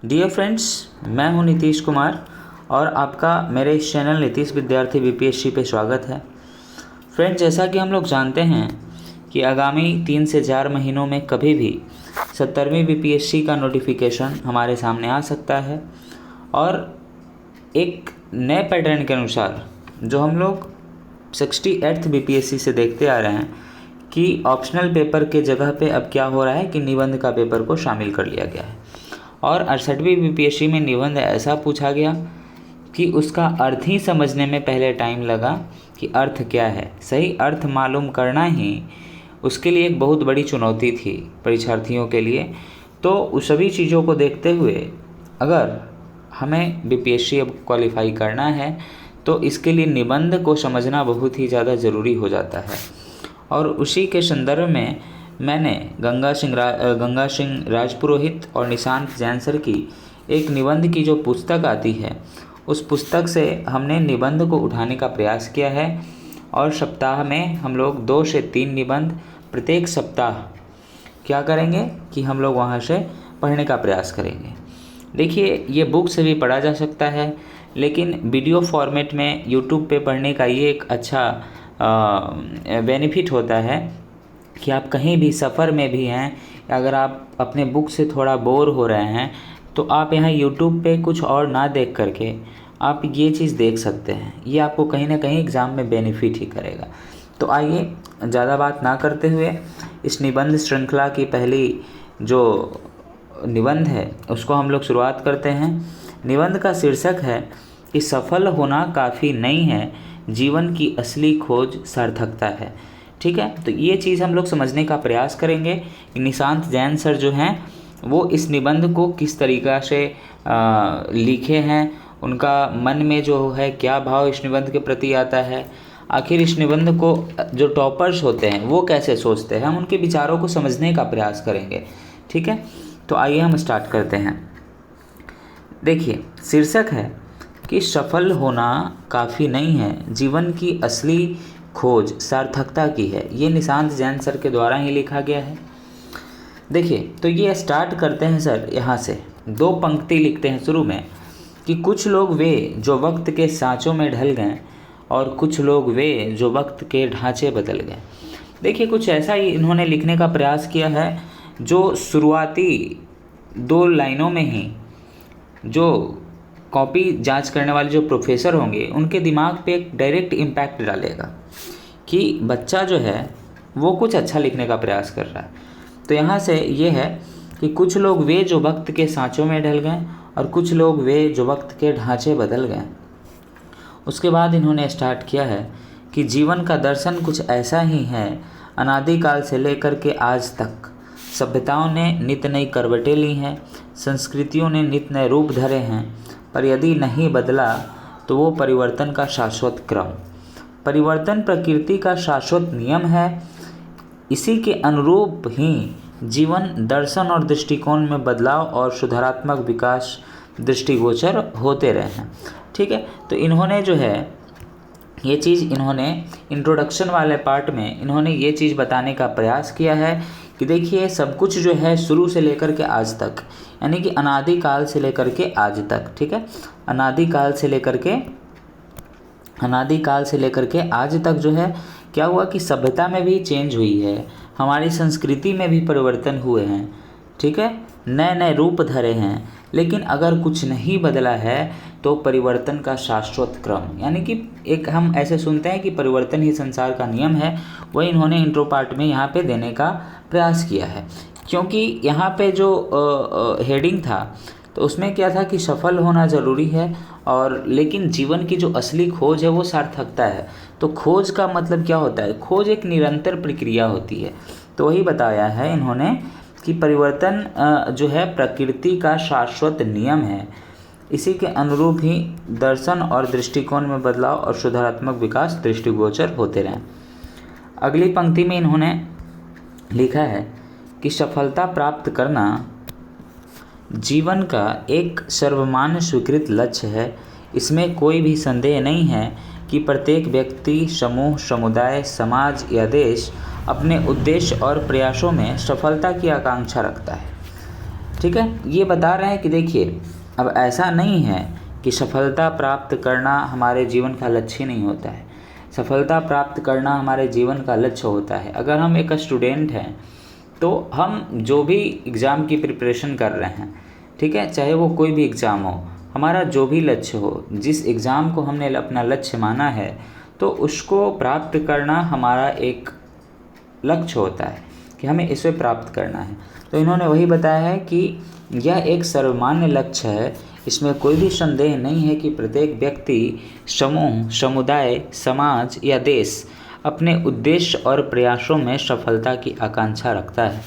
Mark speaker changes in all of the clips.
Speaker 1: Dear friends, मैं हूं नीतीश कुमार और आपका मेरे इस चैनल नीतीश विद्यार्थी बीपीएससी पे स्वागत है। फ्रेंड्स, जैसा कि हम लोग जानते हैं कि आगामी 3 से 4 महीनों में कभी भी 70वीं बीपीएससी का नोटिफिकेशन हमारे सामने आ सकता है और एक नए पैटर्न के अनुसार जो हम लोग 68th बीपीएससी से देखते आ रहे हैं कि ऑप्शनल पेपर के जगह पे अब क्या हो रहा है कि निबंध का पेपर को शामिल कर लिया गया है और 68वीं बीपीएससी में निबंध ऐसा पूछा गया कि उसका अर्थ ही समझने में पहले टाइम लगा कि अर्थ क्या है। सही अर्थ मालूम करना ही उसके लिए एक बहुत बड़ी चुनौती थी परीक्षार्थियों के लिए। तो उस सभी चीज़ों को देखते हुए अगर हमें बीपीएससी अब क्वालिफाई करना है तो इसके लिए निबंध को समझना बहुत ही ज़्यादा ज़रूरी हो जाता है। और उसी के संदर्भ में मैंने गंगा सिंह राजपुरोहित और निशांत जैन सर की एक निबंध की जो पुस्तक आती है उस पुस्तक से हमने निबंध को उठाने का प्रयास किया है और सप्ताह में हम लोग 2 से 3 निबंध प्रत्येक सप्ताह क्या करेंगे कि हम लोग वहाँ से पढ़ने का प्रयास करेंगे। देखिए, ये बुक से भी पढ़ा जा सकता है, लेकिन वीडियो फॉर्मेट में यूट्यूब पे पढ़ने का ये एक अच्छा बेनिफिट होता है कि आप कहीं भी सफ़र में भी हैं, अगर आप अपने बुक से थोड़ा बोर हो रहे हैं तो आप यहाँ यूट्यूब पे कुछ और ना देख करके आप ये चीज़ देख सकते हैं। ये आपको कहीं ना कहीं एग्ज़ाम में बेनिफिट ही करेगा। तो आइए ज़्यादा बात ना करते हुए इस निबंध श्रृंखला की पहली जो निबंध है उसको हम लोग शुरुआत करते हैं। निबंध का शीर्षक है कि सफल होना काफ़ी नहीं है, जीवन की असली खोज सार्थकता है। ठीक है, तो ये चीज़ हम लोग समझने का प्रयास करेंगे कि निशांत जैन सर जो हैं वो इस निबंध को किस तरीक़ा से लिखे हैं, उनका मन में जो है क्या भाव इस निबंध के प्रति आता है, आखिर इस निबंध को जो टॉपर्स होते हैं वो कैसे सोचते हैं, हम उनके विचारों को समझने का प्रयास करेंगे। ठीक है, तो आइए हम स्टार्ट करते हैं। देखिए, शीर्षक है कि सफल होना काफ़ी नहीं है, जीवन की असली खोज सार्थकता की है। ये निशांत जैन सर के द्वारा ही लिखा गया है। देखिए, तो ये स्टार्ट करते हैं सर यहाँ से 2 पंक्ति लिखते हैं शुरू में कि कुछ लोग वे जो वक्त के सांचों में ढल गए और कुछ लोग वे जो वक्त के ढांचे बदल गए। देखिए, कुछ ऐसा ही इन्होंने लिखने का प्रयास किया है जो शुरुआती 2 लाइनों में ही जो कॉपी जांच करने वाले जो प्रोफेसर होंगे उनके दिमाग पे एक डायरेक्ट इम्पैक्ट डालेगा कि बच्चा जो है वो कुछ अच्छा लिखने का प्रयास कर रहा है। तो यहाँ से ये है कि कुछ लोग वे जो वक्त के सांचों में ढल गए और कुछ लोग वे जो वक्त के ढांचे बदल गए। उसके बाद इन्होंने स्टार्ट किया है कि जीवन का दर्शन कुछ ऐसा ही है, अनादिकाल से लेकर के आज तक सभ्यताओं ने नित नई करवटें ली हैं, संस्कृतियों ने नित नए रूप धरे हैं, पर यदि नहीं बदला तो वो परिवर्तन का शाश्वत क्रम। परिवर्तन प्रकृति का शाश्वत नियम है, इसी के अनुरूप ही जीवन दर्शन और दृष्टिकोण में बदलाव और सुधारात्मक विकास दृष्टिगोचर होते रहे हैं। ठीक है, तो इन्होंने जो है ये चीज़ इन्होंने इंट्रोडक्शन वाले पार्ट में इन्होंने ये चीज़ बताने का प्रयास किया है कि देखिए, सब कुछ जो है शुरू से लेकर के आज तक, यानी कि अनादिकाल से लेकर के आज तक। ठीक है, अनादिकाल से लेकर के आज तक जो है क्या हुआ कि सभ्यता में भी चेंज हुई है, हमारी संस्कृति में भी परिवर्तन हुए हैं। ठीक है, नए नए रूप धरे हैं, लेकिन अगर कुछ नहीं बदला है तो परिवर्तन का शाश्वत क्रम, यानी कि एक हम ऐसे सुनते हैं कि परिवर्तन ही संसार का नियम है, वही इन्होंने इंट्रो पार्ट में यहाँ पे देने का प्रयास किया है। क्योंकि यहाँ पे जो हेडिंग था तो उसमें क्या था कि सफल होना ज़रूरी है और लेकिन जीवन की जो असली खोज है वो सार्थकता है। तो खोज का मतलब क्या होता है? खोज एक निरंतर प्रक्रिया होती है। तो वही बताया है इन्होंने कि परिवर्तन जो है प्रकृति का शाश्वत नियम है, इसी के अनुरूप ही दर्शन और दृष्टिकोण में बदलाव और सुधारात्मक विकास दृष्टिगोचर होते रहें। अगली पंक्ति में इन्होंने लिखा है कि सफलता प्राप्त करना जीवन का एक सर्वमान्य स्वीकृत लक्ष्य है। इसमें कोई भी संदेह नहीं है कि प्रत्येक व्यक्ति, समूह, समुदाय, समाज या देश अपने उद्देश्य और प्रयासों में सफलता की आकांक्षा रखता है। ठीक है, ये बता रहे हैं कि देखिए अब ऐसा नहीं है कि सफलता प्राप्त करना हमारे जीवन का लक्ष्य नहीं होता है। सफलता प्राप्त करना हमारे जीवन का लक्ष्य होता है। अगर हम एक स्टूडेंट हैं तो हम जो भी एग्ज़ाम की प्रिपरेशन कर रहे हैं, ठीक है, चाहे वो कोई भी एग्ज़ाम हो, हमारा जो भी लक्ष्य हो, जिस एग्ज़ाम को हमने अपना लक्ष्य माना है तो उसको प्राप्त करना हमारा एक लक्ष्य होता है कि हमें इसे प्राप्त करना है। तो इन्होंने वही बताया है कि यह एक सर्वमान्य लक्ष्य है। इसमें कोई भी संदेह नहीं है कि प्रत्येक व्यक्ति, समूह, समुदाय, समाज या देश अपने उद्देश्य और प्रयासों में सफलता की आकांक्षा रखता है।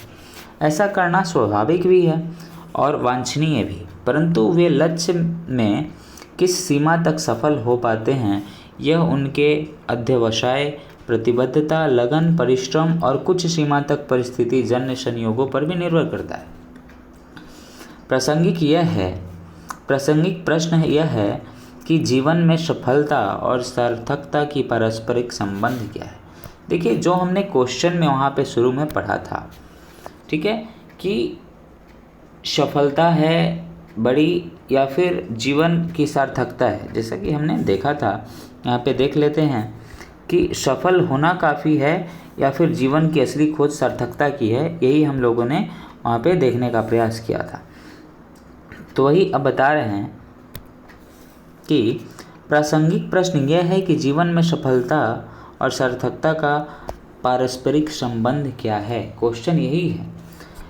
Speaker 1: ऐसा करना स्वाभाविक भी है और वांछनीय भी, परंतु वे लक्ष्य में किस सीमा तक सफल हो पाते हैं यह उनके अध्यवसाय, प्रतिबद्धता, लगन, परिश्रम और कुछ सीमा तक परिस्थिति जन्य संयोगों पर भी निर्भर करता है। प्रासंगिक प्रश्न यह है कि जीवन में सफलता और सार्थकता की पारस्परिक संबंध क्या है। देखिए जो हमने क्वेश्चन में वहाँ पे शुरू में पढ़ा था, ठीक है, कि सफलता है बड़ी या फिर जीवन की सार्थकता है। जैसा कि हमने देखा था, यहाँ पे देख लेते हैं कि सफल होना काफ़ी है या फिर जीवन की असली खोज सार्थकता की है। यही हम लोगों ने वहाँ पे देखने का प्रयास किया था। तो वही अब बता रहे हैं कि प्रासंगिक प्रश्न यह है कि जीवन में सफलता और सार्थकता का पारस्परिक संबंध क्या है। क्वेश्चन यही है,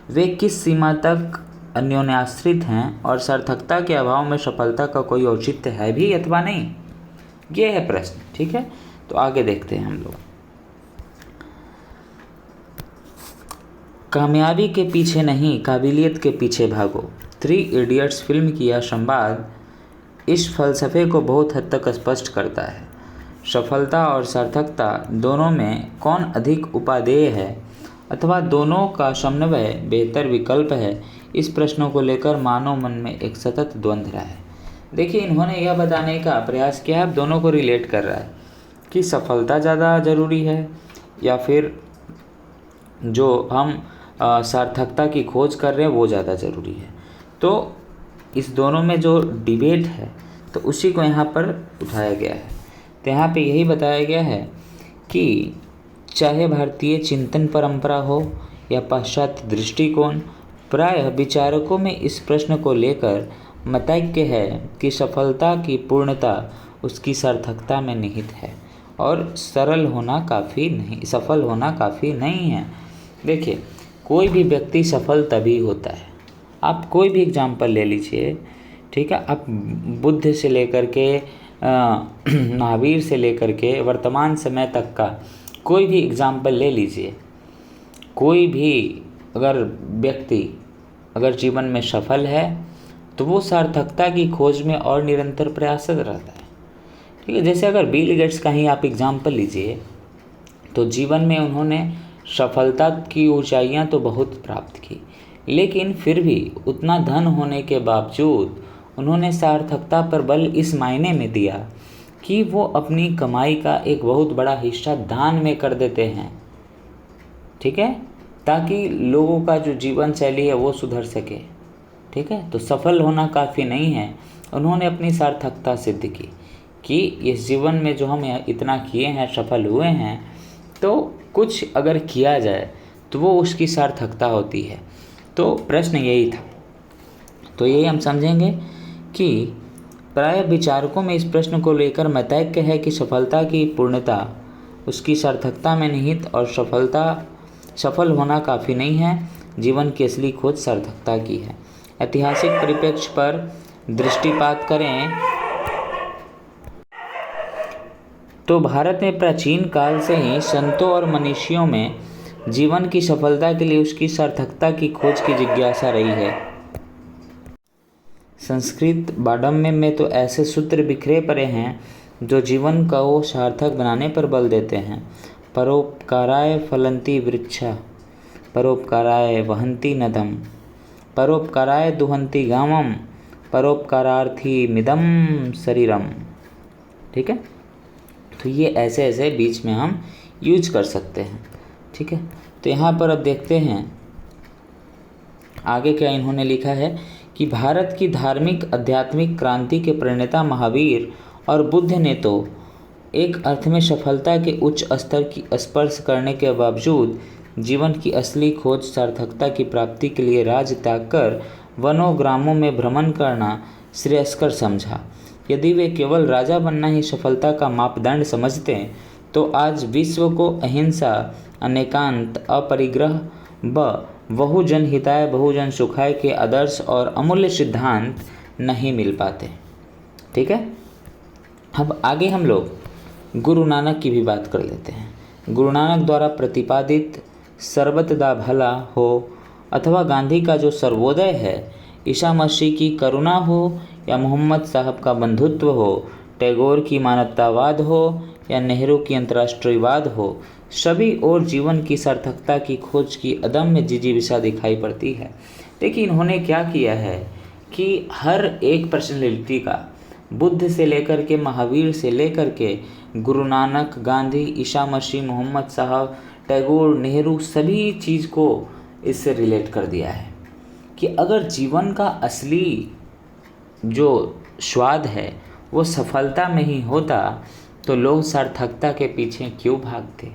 Speaker 1: वे किस सीमा तक अन्योन्याश्रित हैं और सार्थकता के अभाव में सफलता का कोई औचित्य है भी अथवा नहीं, ये है प्रश्न। ठीक है, तो आगे देखते हैं हम लोग। कामयाबी के पीछे नहीं, काबिलियत के पीछे भागो। 3 इडियट्स फिल्म की यह संवाद इस फलसफे को बहुत हद तक स्पष्ट करता है। सफलता और सार्थकता दोनों में कौन अधिक उपादेय है अथवा दोनों का समन्वय बेहतर विकल्प है, इस प्रश्नों को लेकर मानव मन में एक सतत द्वंद्व रहा है। देखिए इन्होंने यह बताने का प्रयास किया है, दोनों को रिलेट कर रहा है कि सफलता ज़्यादा ज़रूरी है या फिर जो हम सार्थकता की खोज कर रहे हैं वो ज़्यादा ज़रूरी है। तो इस दोनों में जो डिबेट है तो उसी को यहाँ पर उठाया गया है। तो यहाँ पे यही बताया गया है कि चाहे भारतीय चिंतन परंपरा हो या पाश्चात्य दृष्टिकोण, प्रायः विचारकों में इस प्रश्न को लेकर मतैक्य है कि सफलता की पूर्णता उसकी सार्थकता में निहित है और सफल होना काफ़ी नहीं है। देखिए कोई भी व्यक्ति सफल तभी होता है। आप कोई भी एग्जाम्पल ले लीजिए, ठीक है, आप बुद्ध से लेकर के महावीर से लेकर के वर्तमान समय तक का कोई भी एग्जाम्पल ले लीजिए। कोई भी अगर व्यक्ति अगर जीवन में सफल है तो वो सार्थकता की खोज में और निरंतर प्रयासरत रहता है। ठीक है, जैसे अगर बिल गेट्स का ही आप एग्जाम्पल लीजिए तो जीवन में उन्होंने सफलता की ऊंचाइयां तो बहुत प्राप्त की, लेकिन फिर भी उतना धन होने के बावजूद उन्होंने सार्थकता पर बल इस मायने में दिया कि वो अपनी कमाई का एक बहुत बड़ा हिस्सा दान में कर देते हैं। ठीक है, ताकि लोगों का जो जीवन शैली है वो सुधर सके। ठीक है, तो सफल होना काफ़ी नहीं है। उन्होंने अपनी सार्थकता सिद्ध की कि इस जीवन में जो हम इतना किए हैं, सफल हुए हैं, तो कुछ अगर किया जाए तो वो उसकी सार्थकता होती है। तो प्रश्न यही था। तो यही हम समझेंगे कि प्राय विचारकों में इस प्रश्न को लेकर मतैक्य है कि सफलता की पूर्णता उसकी सार्थकता में निहित और सफल होना काफ़ी नहीं है, जीवन की असली खोज सार्थकता की है। ऐतिहासिक परिप्रेक्ष्य पर दृष्टिपात करें तो भारत में प्राचीन काल से ही संतों और मनीषियों में जीवन की सफलता के लिए उसकी सार्थकता की खोज की जिज्ञासा रही है। संस्कृत बाडम्य में तो ऐसे सूत्र बिखरे पड़े हैं जो जीवन को सार्थक बनाने पर बल देते हैं। परोपकाराय फलन्ति वृक्षा, परोपकाराय वहन्ति नदम, परोपकाराय दुहन्ति गामम, परोपकारार्थी मिदम शरीरम। ठीक है, तो ये ऐसे बीच में हम यूज कर सकते हैं। ठीक है, तो यहाँ पर अब देखते हैं आगे क्या इन्होंने लिखा है कि भारत की धार्मिक आध्यात्मिक क्रांति के प्रणेता महावीर और बुद्ध ने तो एक अर्थ में सफलता के उच्च स्तर की स्पर्श करने के बावजूद जीवन की असली खोज सार्थकता की प्राप्ति के लिए राज त्याग कर वनों ग्रामों में भ्रमण करना श्रेयस्कर समझा। यदि वे केवल राजा बनना ही सफलता का मापदंड समझते तो आज विश्व को अहिंसा, अनेकांत, अपरिग्रह व बहुजन हिताय बहुजन सुखाय के आदर्श और अमूल्य सिद्धांत नहीं मिल पाते। ठीक है, अब आगे हम लोग गुरु नानक की भी बात कर लेते हैं। गुरु नानक द्वारा प्रतिपादित सर्बत दा भला हो अथवा गांधी का जो सर्वोदय है, ईसा मसीह की करुणा हो या मोहम्मद साहब का बंधुत्व हो, टैगोर की मानवतावाद हो या नेहरू की अंतर्राष्ट्रीयवाद हो, सभी और जीवन की सार्थकता की खोज की अदम्य जिजीविषा दिखाई पड़ती है। देखिए इन्होंने क्या किया है कि हर एक पर्सनैलिटी का, बुद्ध से लेकर के महावीर से लेकर के गुरु नानक, गांधी, ईसा मसीह, मोहम्मद साहब, टैगोर, नेहरू, सभी चीज़ को इससे रिलेट कर दिया है कि अगर जीवन का असली जो स्वाद है वो सफलता में ही होता तो लोग सार्थकता के पीछे क्यों भागते।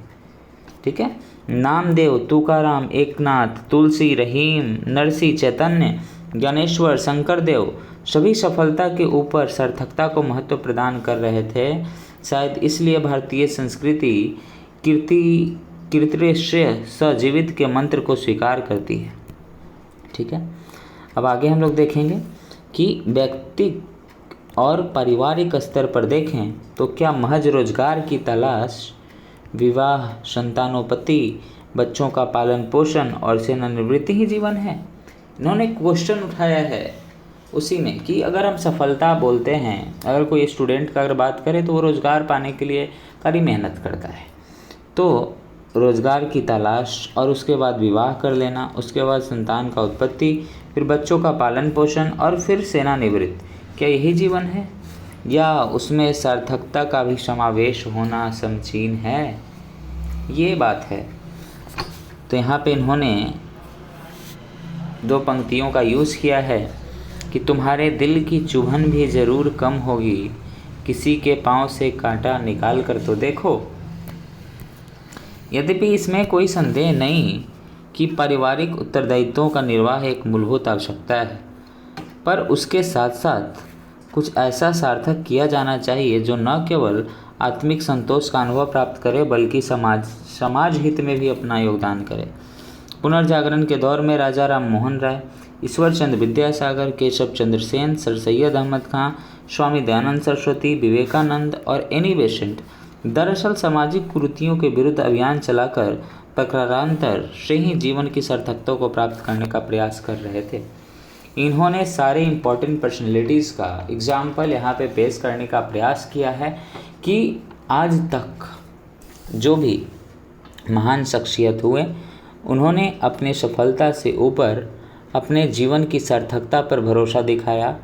Speaker 1: ठीक है, नामदेव, तुकाराम, एकनाथ, तुलसी, रहीम, नरसिंह, चैतन्य, ज्ञानेश्वर, शंकरदेव सभी सफलता के ऊपर सार्थकता को महत्व प्रदान कर रहे थे। शायद इसलिए भारतीय संस्कृति कीर्तिश्रेय सजीवित के मंत्र को स्वीकार करती है। ठीक है, अब आगे हम लोग देखेंगे कि व्यक्ति और पारिवारिक स्तर पर देखें तो क्या महज रोजगार की तलाश, विवाह, संतानोपति, बच्चों का पालन पोषण और सेवानिवृत्ति ही जीवन है। इन्होंने क्वेश्चन उठाया है उसी में कि अगर हम सफलता बोलते हैं, अगर कोई स्टूडेंट का अगर बात करें तो वो रोज़गार पाने के लिए कड़ी मेहनत करता है, तो रोज़गार की तलाश और उसके बाद विवाह कर लेना, उसके बाद संतान का उत्पत्ति, फिर बच्चों का पालन पोषण और फिर सेवानिवृत्ति, क्या यही जीवन है या उसमें सार्थकता का भी समावेश होना समचीन है? ये बात है। तो यहाँ पे इन्होंने 2 पंक्तियों का यूज़ किया है कि तुम्हारे दिल की चुभन भी ज़रूर कम होगी, किसी के पाँव से कांटा निकाल कर तो देखो। यद्यपि इसमें कोई संदेह नहीं कि पारिवारिक उत्तरदायित्वों का निर्वाह एक मूलभूत आवश्यकता है, पर उसके साथ साथ कुछ ऐसा सार्थक किया जाना चाहिए जो न केवल आत्मिक संतोष का अनुभव प्राप्त करे बल्कि समाज हित में भी अपना योगदान करे। पुनर्जागरण के दौर में राजा राम मोहन राय, ईश्वर चंद्र विद्यासागर, केशव चंद्र सेन, सर सैयद अहमद खां, स्वामी दयानंद सरस्वती, विवेकानंद और एनी बेसेंट दरअसल सामाजिक कुरीतियों के विरुद्ध अभियान चलाकर प्रकारांतर से ही जीवन की सार्थकता को प्राप्त करने का प्रयास कर रहे थे। इन्होंने सारे इम्पोर्टेंट पर्सनैलिटीज़ का एग्जाम्पल यहाँ पे पेश करने का प्रयास किया है कि आज तक जो भी महान शख्सियत हुए उन्होंने अपने सफलता से ऊपर अपने जीवन की सार्थकता पर भरोसा दिखाया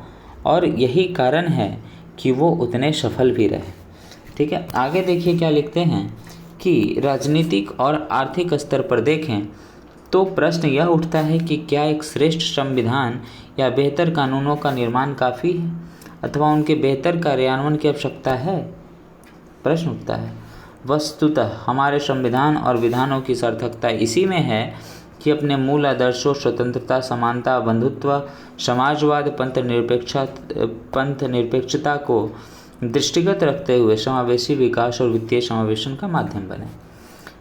Speaker 1: और यही कारण है कि वो उतने सफल भी रहे। ठीक है, आगे देखिए क्या लिखते हैं कि राजनीतिक और आर्थिक स्तर पर देखें तो प्रश्न यह उठता है कि क्या एक श्रेष्ठ संविधान या बेहतर कानूनों का निर्माण काफ़ी है अथवा उनके बेहतर कार्यान्वयन की आवश्यकता है। प्रश्न उठता है। वस्तुतः हमारे संविधान और विधानों की सार्थकता इसी में है कि अपने मूल आदर्शों स्वतंत्रता, समानता, बंधुत्व, समाजवाद, पंथ निरपेक्षता को दृष्टिगत रखते हुए समावेशी विकास और वित्तीय समावेशन का माध्यम बने।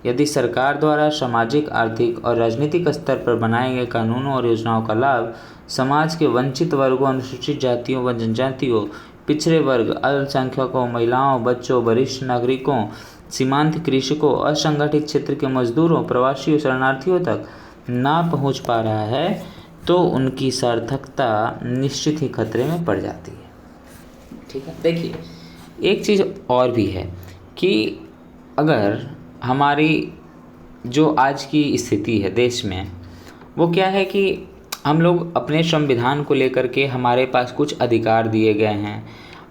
Speaker 1: यदि सरकार द्वारा सामाजिक, आर्थिक और राजनीतिक स्तर पर बनाए गए कानूनों और योजनाओं का लाभ समाज के वंचित वर्गों, अनुसूचित जातियों व जनजातियों, पिछड़े वर्ग, अल्पसंख्यकों, महिलाओं, बच्चों, वरिष्ठ नागरिकों, सीमांत कृषकों, असंगठित क्षेत्र के मजदूरों, प्रवासियों, शरणार्थियों तक ना पहुंच पा रहा है तो उनकी सार्थकता निश्चित ही खतरे में पड़ जाती है। ठीक है, देखिए एक चीज़ और भी है कि अगर हमारी जो आज की स्थिति है देश में वो क्या है कि हम लोग अपने संविधान को लेकर के हमारे पास कुछ अधिकार दिए गए हैं।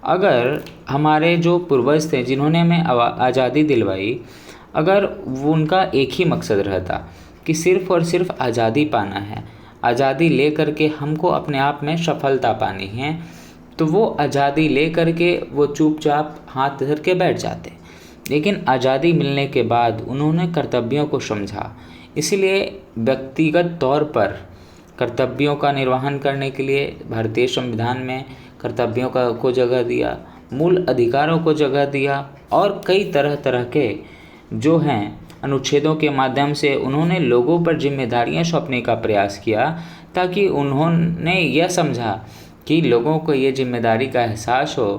Speaker 1: अगर हमारे जो पूर्वज थे जिन्होंने हमें आज़ादी दिलवाई, अगर वो उनका एक ही मकसद रहता कि सिर्फ़ और सिर्फ आज़ादी पाना है, आज़ादी ले करके हमको अपने आप में सफलता पानी है, तो वो आज़ादी ले करके वो चुपचाप हाथ धर के बैठ जाते। लेकिन आज़ादी मिलने के बाद उन्होंने कर्तव्यों को समझा, इसीलिए व्यक्तिगत तौर पर कर्तव्यों का निर्वहन करने के लिए भारतीय संविधान में कर्तव्यों को जगह दिया, मूल अधिकारों को जगह दिया, और कई तरह तरह के जो हैं अनुच्छेदों के माध्यम से उन्होंने लोगों पर जिम्मेदारियां सौंपने का प्रयास किया, ताकि उन्होंने यह समझा कि लोगों को ये जिम्मेदारी का एहसास हो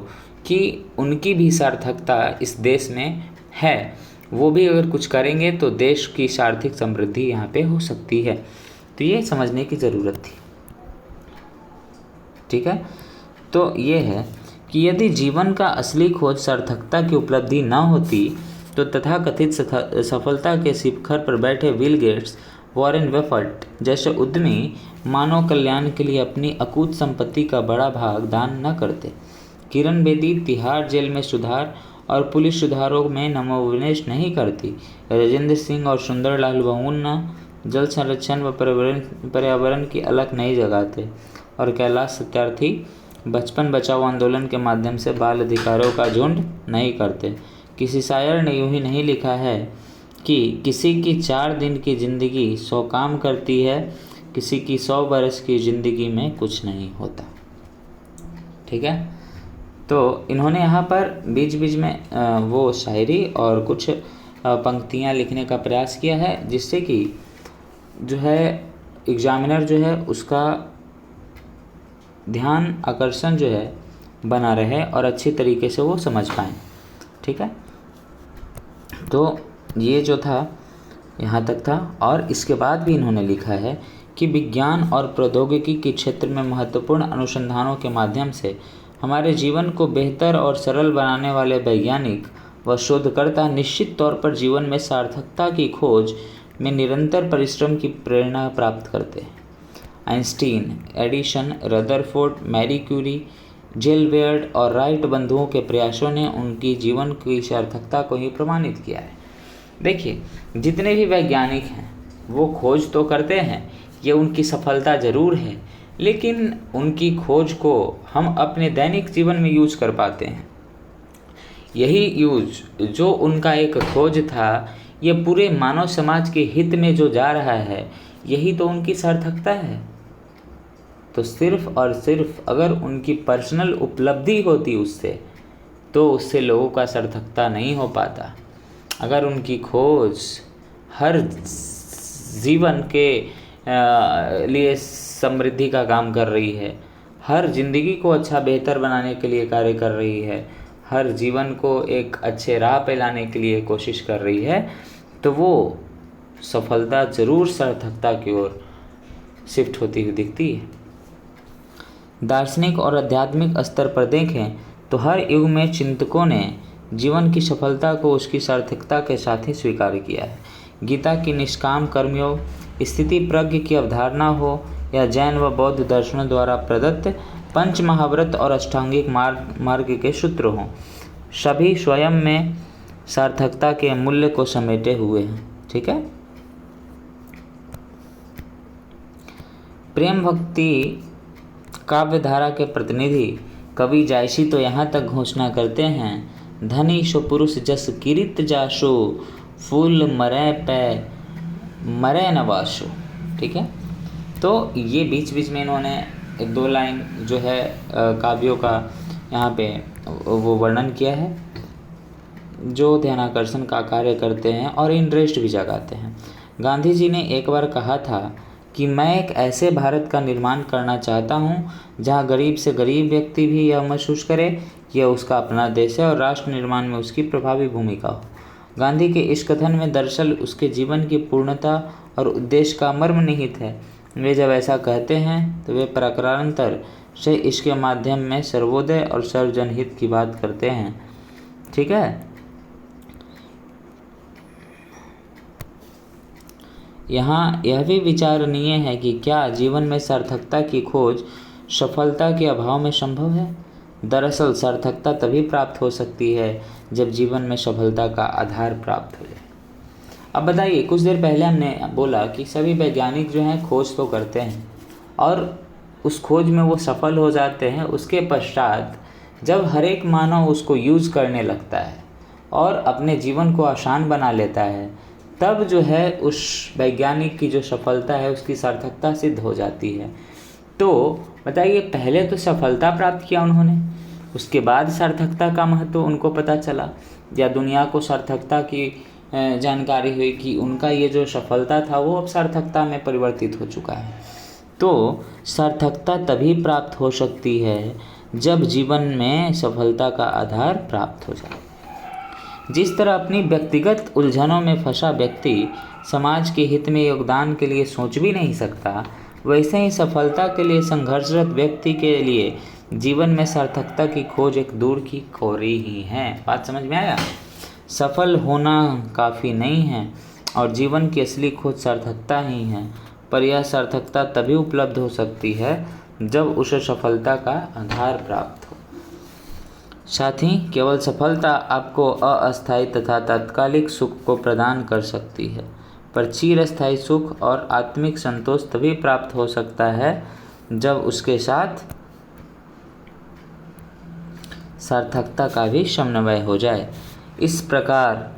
Speaker 1: कि उनकी भी सार्थकता इस देश में है, वो भी अगर कुछ करेंगे तो देश की आर्थिक समृद्धि यहाँ पे हो सकती है। तो ये समझने की ज़रूरत थी। ठीक है, तो ये है कि यदि जीवन का असली खोज सार्थकता की उपलब्धि न होती तो तथाकथित सफलता के शिखर पर बैठे बिल गेट्स, वॉरेन बफेट जैसे उद्यमी मानव कल्याण के लिए अपनी अकूत संपत्ति का बड़ा भाग दान न करते। किरण बेदी तिहाड़ जेल में सुधार और पुलिस सुधारों में नवोन्मेष नहीं करती। राजेंद्र सिंह और सुंदरलाल बहुगुणा जल संरक्षण व पर्यावरण की अलग नहीं जगाते, और कैलाश सत्यार्थी बचपन बचाओ आंदोलन के माध्यम से बाल अधिकारों का झुंड नहीं करते। किसी शायर ने यूं ही नहीं लिखा है कि किसी की 4 दिन की ज़िंदगी 100 काम करती है, किसी की 100 बरस की ज़िंदगी में कुछ नहीं होता। ठीक है, तो इन्होंने यहाँ पर बीच बीच में वो शायरी और कुछ पंक्तियाँ लिखने का प्रयास किया है, जिससे कि जो है एग्जामिनर जो है उसका ध्यान आकर्षण जो है बना रहे और अच्छी तरीके से वो समझ पाएँ। ठीक है, तो ये जो था यहाँ तक था। और इसके बाद भी इन्होंने लिखा है कि विज्ञान और प्रौद्योगिकी के क्षेत्र में महत्वपूर्ण अनुसंधानों के माध्यम से हमारे जीवन को बेहतर और सरल बनाने वाले वैज्ञानिक व शोधकर्ता निश्चित तौर पर जीवन में सार्थकता की खोज में निरंतर परिश्रम की प्रेरणा प्राप्त करते हैं। Einstein, Edison, Rutherford, Marie Curie, जेलबेर्ड और राइट बंधुओं के प्रयासों ने उनकी जीवन की सार्थकता को ही प्रमाणित किया है। देखिए, जितने भी वैज्ञानिक हैं वो खोज तो करते हैं, ये उनकी सफलता ज़रूर है, लेकिन उनकी खोज को हम अपने दैनिक जीवन में यूज कर पाते हैं। यही यूज जो उनका एक खोज था, ये पूरे मानव समाज के हित में जो जा रहा है, यही तो उनकी सार्थकता है। तो सिर्फ और सिर्फ अगर उनकी पर्सनल उपलब्धि होती उससे, तो उससे लोगों का सार्थकता नहीं हो पाता। अगर उनकी खोज हर जीवन के लिए समृद्धि का काम कर रही है, हर ज़िंदगी को अच्छा बेहतर बनाने के लिए कार्य कर रही है, हर जीवन को एक अच्छे राह पे लाने के लिए कोशिश कर रही है, तो वो सफलता ज़रूर सार्थकता की ओर शिफ्ट होती हुई दिखती है। दार्शनिक और आध्यात्मिक स्तर पर देखें तो हर युग में चिंतकों ने जीवन की सफलता को उसकी सार्थकता के साथ ही स्वीकार किया है। गीता की निष्काम कर्मयोग, स्थिति प्रज्ञ की अवधारणा हो या जैन व बौद्ध दर्शनों द्वारा प्रदत्त पंच महाव्रत और अष्टांगिक मार्ग के सूत्र हों, सभी स्वयं में सार्थकता के मूल्य को समेटे हुए हैं। ठीक है, प्रेम भक्ति काव्यधारा के प्रतिनिधि कवि जायसी तो यहाँ तक घोषणा करते हैं, धनी सो पुरुष जस किरित जासो, फूल मरे पे मरे नवासो। ठीक है, तो ये बीच बीच में इन्होंने 1-2 लाइन जो है काव्यों का यहाँ पे वो वर्णन किया है, जो ध्यानाकर्षण का कार्य करते हैं और इंटरेस्ट भी जगाते हैं। गांधी जी ने एक बार कहा था कि मैं एक ऐसे भारत का निर्माण करना चाहता हूँ जहाँ गरीब से गरीब व्यक्ति भी यह महसूस करे कि यह उसका अपना देश है और राष्ट्र निर्माण में उसकी प्रभावी भूमिका हो। गांधी के इस कथन में दरअसल उसके जीवन की पूर्णता और उद्देश्य का मर्म निहित है। वे जब ऐसा कहते हैं तो वे प्रकारांतर से इसके माध्यम में सर्वोदय और सर्वजनहित की बात करते हैं। ठीक है, यहाँ यह भी विचारणीय है कि क्या जीवन में सार्थकता की खोज सफलता के अभाव में संभव है। दरअसल सार्थकता तभी प्राप्त हो सकती है जब जीवन में सफलता का आधार प्राप्त हो जाए। अब बताइए, कुछ देर पहले हमने बोला कि सभी वैज्ञानिक जो हैं खोज तो करते हैं और उस खोज में वो सफल हो जाते हैं। उसके पश्चात जब हर एक मानव उसको यूज़ करने लगता है और अपने जीवन को आसान बना लेता है, तब जो है उस वैज्ञानिक की जो सफलता है उसकी सार्थकता सिद्ध हो जाती है। तो बताइए, पहले तो सफलता प्राप्त किया उन्होंने, उसके बाद सार्थकता का महत्व उनको पता चला, या दुनिया को सार्थकता की जानकारी हुई कि उनका ये जो सफलता था वो अब सार्थकता में परिवर्तित हो चुका है। तो सार्थकता तभी प्राप्त हो सकती है जब जीवन में सफलता का आधार प्राप्त हो जाए। जिस तरह अपनी व्यक्तिगत उलझनों में फंसा व्यक्ति समाज के हित में योगदान के लिए सोच भी नहीं सकता, वैसे ही सफलता के लिए संघर्षरत व्यक्ति के लिए जीवन में सार्थकता की खोज एक दूर की खोरी ही है। बात समझ में आया? सफल होना काफ़ी नहीं है और जीवन की असली खोज सार्थकता ही है, पर यह सार्थकता तभी उपलब्ध हो सकती है जब उसे सफलता का आधार प्राप्त हो। साथ ही केवल सफलता आपको अस्थायी तथा तात्कालिक सुख को प्रदान कर सकती है, पर चिरस्थायी सुख और आत्मिक संतोष तभी प्राप्त हो सकता है जब उसके साथ सार्थकता का भी समन्वय हो जाए। इस प्रकार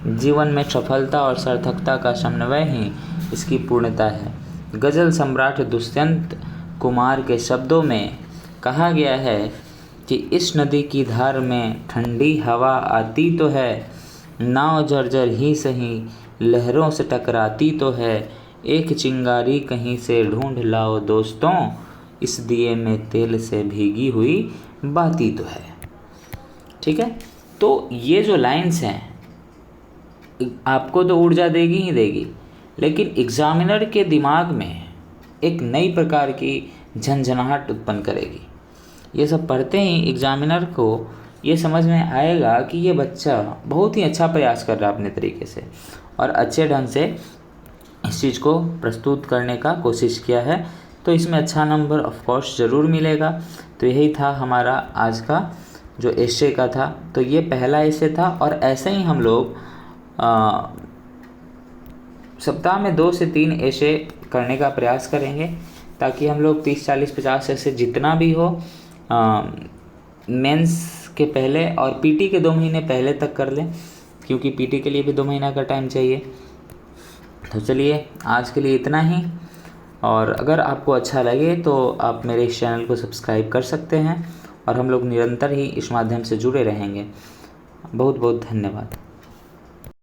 Speaker 1: जीवन में सफलता और सार्थकता का समन्वय ही इसकी पूर्णता है। गज़ल सम्राट दुष्यंत कुमार के शब्दों में कहा गया है कि इस नदी की धार में ठंडी हवा आती तो है, नाव जर्जर ही सही लहरों से टकराती तो है, एक चिंगारी कहीं से ढूंढ लाओ दोस्तों, इस दिए में तेल से भीगी हुई बाती तो है। ठीक है, तो ये जो लाइंस हैं आपको तो ऊर्जा देगी ही देगी, लेकिन एग्जामिनर के दिमाग में एक नई प्रकार की झंझनाहट उत्पन्न करेगी। ये सब पढ़ते ही एग्जामिनर को ये समझ में आएगा कि ये बच्चा बहुत ही अच्छा प्रयास कर रहा है अपने तरीके से और अच्छे ढंग से इस चीज़ को प्रस्तुत करने का कोशिश किया है, तो इसमें अच्छा नंबर ऑफ कोर्स ज़रूर मिलेगा। तो यही था हमारा आज का जो एशे का था। तो ये पहला एशे था और ऐसे ही हम लोग सप्ताह में 2 से 3 एशे करने का प्रयास करेंगे, ताकि हम लोग 30, 40, 50 ऐसे जितना भी हो मेंस के पहले और पीटी के 2 महीने पहले तक कर लें, क्योंकि पीटी के लिए भी 2 महीना का टाइम चाहिए। तो चलिए आज के लिए इतना ही, और अगर आपको अच्छा लगे तो आप मेरे इस चैनल को सब्सक्राइब कर सकते हैं और हम लोग निरंतर ही इस माध्यम से जुड़े रहेंगे। बहुत बहुत धन्यवाद।